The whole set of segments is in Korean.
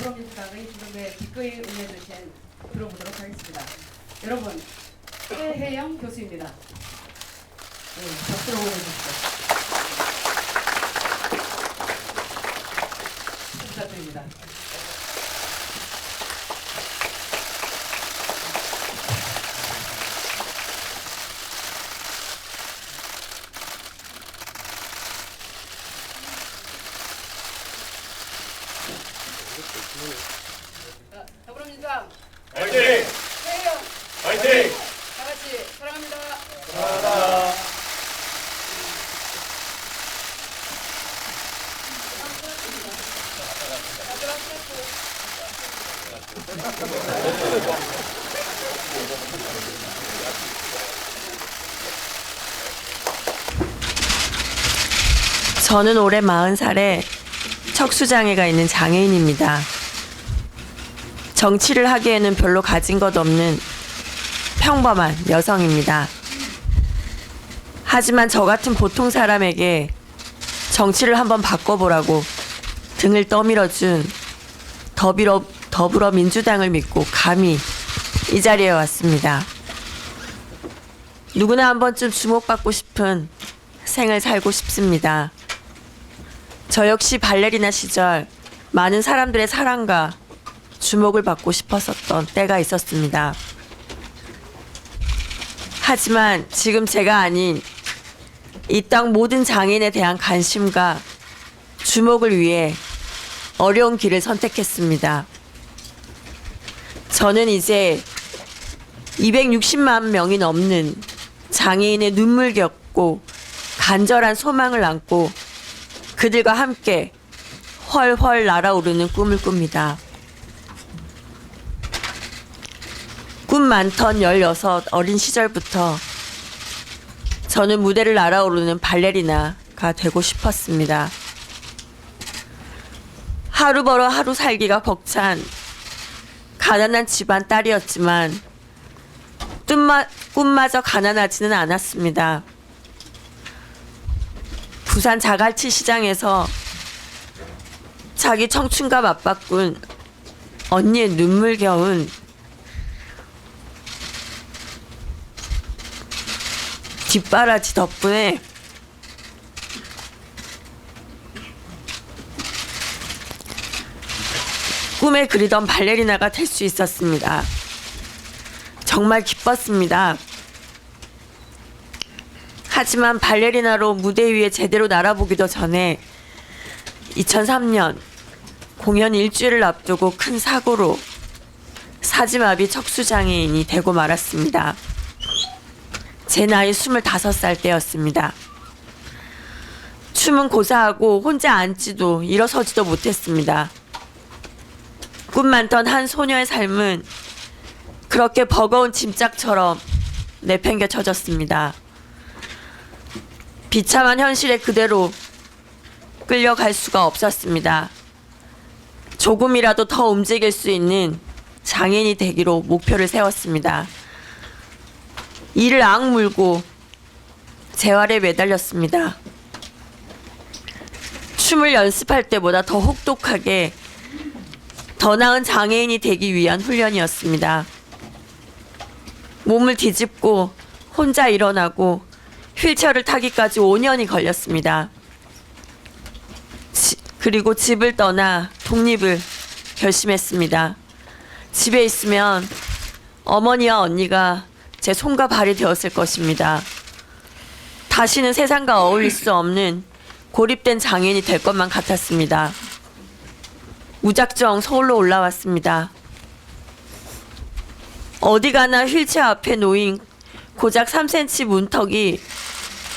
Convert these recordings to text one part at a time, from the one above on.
더불어민주당의 지금에 기꺼이 응해주신 들어보도록 하겠습니다. 여러분, 최혜영 교수입니다. 네, 박수로 보내주십시오. 부탁드립니다. 더불어민주당 화이팅! 최혜영 화이팅! 다 같이 사랑합니다. 사랑합니다. 저는 올해 40살에 척수장애가 있는 장애인입니다. 정치를 하기에는 별로 가진 것 없는 평범한 여성입니다. 하지만 저 같은 보통 사람에게 정치를 한번 바꿔보라고 등을 떠밀어준 더불어민주당을 믿고 감히 이 자리에 왔습니다. 누구나 한 번쯤 주목받고 싶은 생을 살고 싶습니다. 저 역시 발레리나 시절 많은 사람들의 사랑과 주목을 받고 싶었었던 때가 있었습니다. 하지만 지금 제가 아닌 이 땅 모든 장애인에 대한 관심과 주목을 위해 어려운 길을 선택했습니다. 저는 이제 260만 명이 넘는 장애인의 눈물겹고 간절한 소망을 안고 그들과 함께 훨훨 날아오르는 꿈을 꿉니다. 꿈 많던 16 어린 시절부터 저는 무대를 날아오르는 발레리나가 되고 싶었습니다. 하루 벌어 하루 살기가 벅찬 가난한 집안 딸이었지만 꿈마저 가난하지는 않았습니다. 부산 자갈치 시장에서 자기 청춘과 맞바꾼 언니의 눈물겨운 뒷바라지 덕분에 꿈에 그리던 발레리나가 될 수 있었습니다. 정말 기뻤습니다. 하지만 발레리나로 무대 위에 제대로 날아보기도 전에 2003년 공연 일주일을 앞두고 큰 사고로 사지마비 척수장애인이 되고 말았습니다. 제 나이 25살 때였습니다. 춤은 고사하고 혼자 앉지도 일어서지도 못했습니다. 꿈 많던 한 소녀의 삶은 그렇게 버거운 짐짝처럼 내팽개쳐졌습니다. 비참한 현실에 그대로 끌려갈 수가 없었습니다. 조금이라도 더 움직일 수 있는 장애인이 되기로 목표를 세웠습니다. 이를 악물고 재활에 매달렸습니다. 춤을 연습할 때보다 더 혹독하게 더 나은 장애인이 되기 위한 훈련이었습니다. 몸을 뒤집고 혼자 일어나고 휠체어를 타기까지 5년이 걸렸습니다. 그리고 집을 떠나 독립을 결심했습니다. 집에 있으면 어머니와 언니가 제 손과 발이 되었을 것입니다. 다시는 세상과 어울릴 수 없는 고립된 장애인이 될 것만 같았습니다. 무작정 서울로 올라왔습니다. 어디 가나 휠체어 앞에 놓인 고작 3cm 문턱이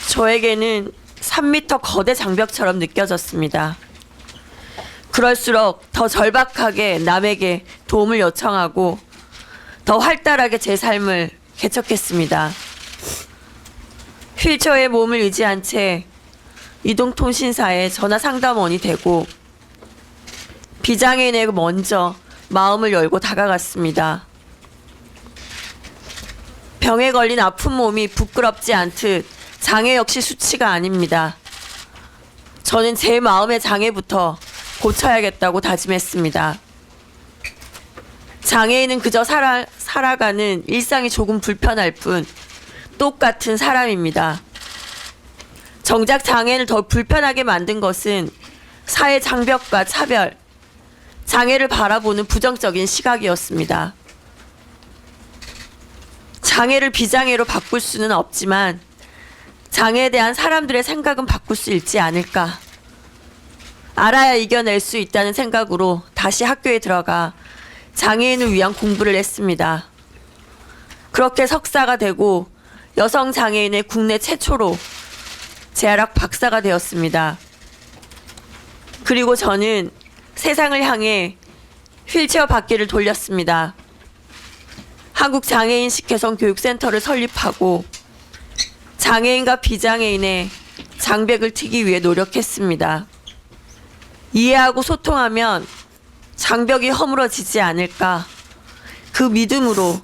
저에게는 3m 거대 장벽처럼 느껴졌습니다. 그럴수록 더 절박하게 남에게 도움을 요청하고 더 활달하게 제 삶을 개척했습니다. 휠체어에 몸을 의지한 채 이동통신사의 전화상담원이 되고 비장애인에게 먼저 마음을 열고 다가갔습니다. 병에 걸린 아픈 몸이 부끄럽지 않듯 장애 역시 수치가 아닙니다. 저는 제 마음의 장애부터 고쳐야겠다고 다짐했습니다. 장애인은 그저 살아가는 일상이 조금 불편할 뿐 똑같은 사람입니다. 정작 장애인을 더 불편하게 만든 것은 사회 장벽과 차별, 장애를 바라보는 부정적인 시각이었습니다. 장애를 비장애로 바꿀 수는 없지만 장애에 대한 사람들의 생각은 바꿀 수 있지 않을까. 알아야 이겨낼 수 있다는 생각으로 다시 학교에 들어가 장애인을 위한 공부를 했습니다. 그렇게 석사가 되고 여성 장애인의 국내 최초로 재활학 박사가 되었습니다. 그리고 저는 세상을 향해 휠체어 바퀴를 돌렸습니다. 한국장애인식 개성교육센터를 설립하고 장애인과 비장애인의 장벽을 트기 위해 노력했습니다. 이해하고 소통하면 장벽이 허물어지지 않을까. 그 믿음으로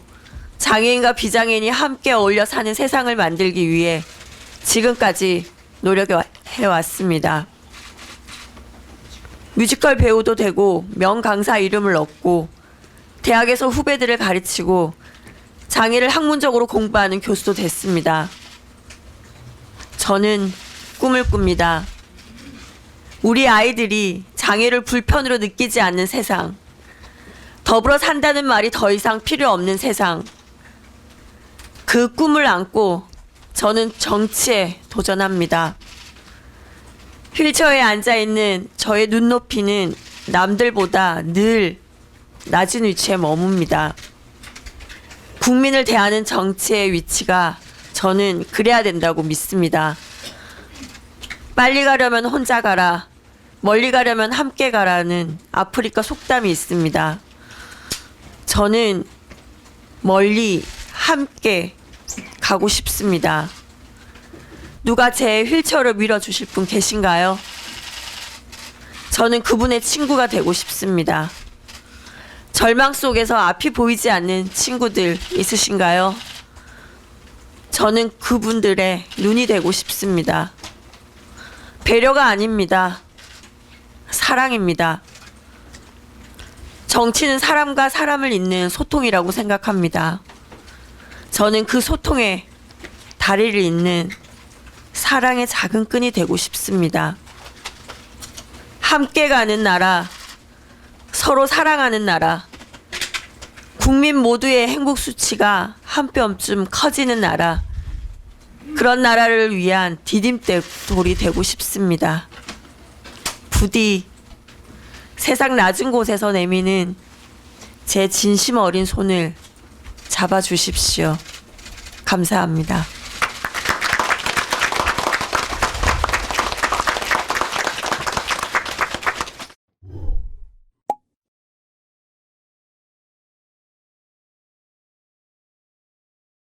장애인과 비장애인이 함께 어울려 사는 세상을 만들기 위해 지금까지 노력해왔습니다. 뮤지컬 배우도 되고 명강사 이름을 얻고 대학에서 후배들을 가르치고 장애를 학문적으로 공부하는 교수도 됐습니다. 저는 꿈을 꿉니다. 우리 아이들이 장애를 불편으로 느끼지 않는 세상, 더불어 산다는 말이 더 이상 필요 없는 세상, 그 꿈을 안고 저는 정치에 도전합니다. 휠체어에 앉아있는 저의 눈높이는 남들보다 늘 낮은 위치에 머뭅니다. 국민을 대하는 정치의 위치가 저는 그래야 된다고 믿습니다. 빨리 가려면 혼자 가라, 멀리 가려면 함께 가라는 아프리카 속담이 있습니다. 저는 멀리 함께 가고 싶습니다. 누가 제 휠체어를 밀어주실 분 계신가요? 저는 그분의 친구가 되고 싶습니다. 절망 속에서 앞이 보이지 않는 친구들 있으신가요? 저는 그분들의 눈이 되고 싶습니다. 배려가 아닙니다. 사랑입니다. 정치는 사람과 사람을 잇는 소통이라고 생각합니다. 저는 그 소통에 다리를 잇는 사랑의 작은 끈이 되고 싶습니다. 함께 가는 나라, 서로 사랑하는 나라, 국민 모두의 행복 수치가 한 뼘쯤 커지는 나라, 그런 나라를 위한 디딤돌이 되고 싶습니다. 부디 세상 낮은 곳에서 내미는 제 진심 어린 손을 잡아주십시오. 감사합니다.